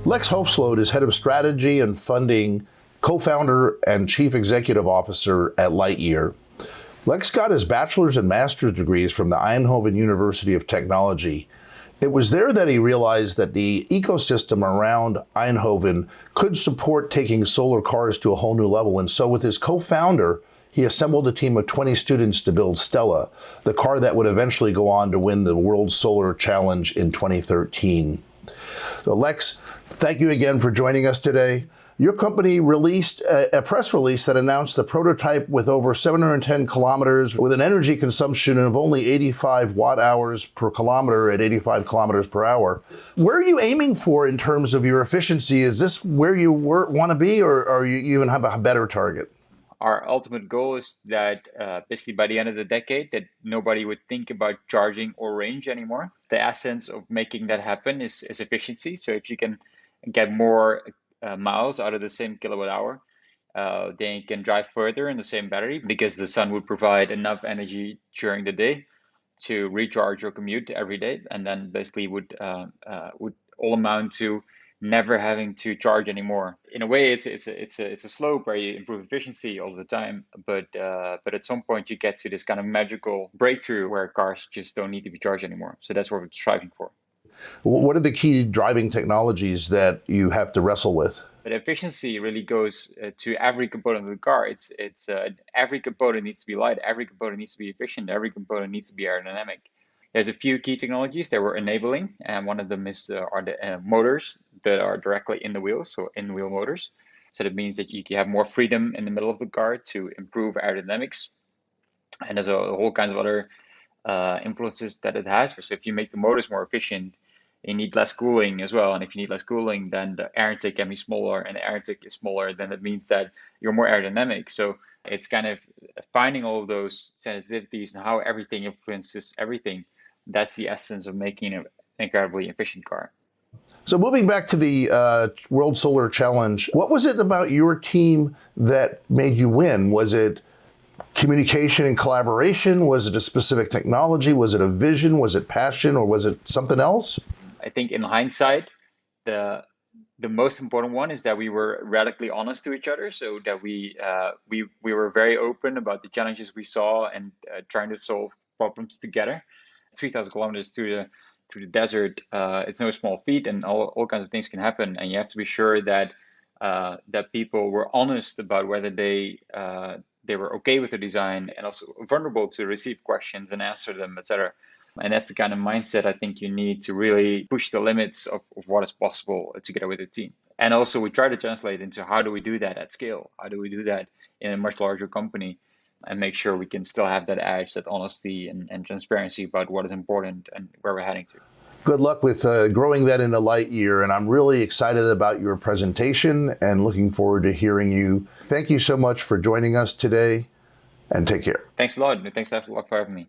Lex Hoefsloot is head of strategy and funding, co-founder and chief executive officer at Lightyear. Lex got his bachelor's and master's degrees from the Eindhoven University of Technology. It was there that he realized that the ecosystem around Eindhoven could support taking solar cars to a whole new level. And so with his co-founder, he assembled a team of 20 students to build Stella, the car that would eventually go on to win the World Solar Challenge in 2013. So Lex, thank you again for joining us today. Your company released a press release that announced the prototype with over 710 kilometers with an energy consumption of only 85 watt hours per kilometer at 85 kilometers per hour. Where are you aiming for in terms of your efficiency? Is this where you want to be, or you even have a better target? Our ultimate goal is that basically by the end of the decade, that nobody would think about charging or range anymore. The essence of making that happen is efficiency. So if you can get more miles out of the same kilowatt hour, then you can drive further in the same battery, because the sun would provide enough energy during the day to recharge your commute every day, and then basically would all amount to never having to charge anymore. In a way, it's a slope where you improve efficiency all the time, but at some point you get to this kind of magical breakthrough where cars just don't need to be charged anymore. So that's what we're striving for. What are the key driving technologies that you have to wrestle with? But efficiency really goes to every component of the car. It's every component needs to be light, every component needs to be efficient, every component needs to be aerodynamic. There's a few key technologies that we're enabling, and one of them is are the motors that are directly in the wheels, so in-wheel motors. So that means that you can have more freedom in the middle of the car to improve aerodynamics. And there's a whole kinds of other influences that it has. So if you make the motors more efficient, you need less cooling as well. And if you need less cooling, then the air intake can be smaller, and the air intake is smaller, then it means that you're more aerodynamic. So it's kind of finding all of those sensitivities and how everything influences everything. That's the essence of making an incredibly efficient car. So moving back to the World Solar Challenge, what was it about your team that made you win? Was it communication and collaboration? Was it a specific technology? Was it a vision? Was it passion? Or was it something else? I think in hindsight, the most important one is that we were radically honest to each other, so that we were very open about the challenges we saw and trying to solve problems together. 3,000 kilometers through the desert, it's no small feat, and all kinds of things can happen. And you have to be sure that that people were honest about whether they were okay with the design, and also vulnerable to receive questions and answer them, etc. And that's the kind of mindset I think you need to really push the limits of what is possible together with the team. And also we try to translate into how do we do that at scale? How do we do that in a much larger company and make sure we can still have that edge, that honesty and transparency about what is important and where we're heading to. Good luck with growing that into Lightyear, and I'm really excited about your presentation and looking forward to hearing you. Thank you so much for joining us today, and take care. Thanks a lot. Thanks a lot for having me.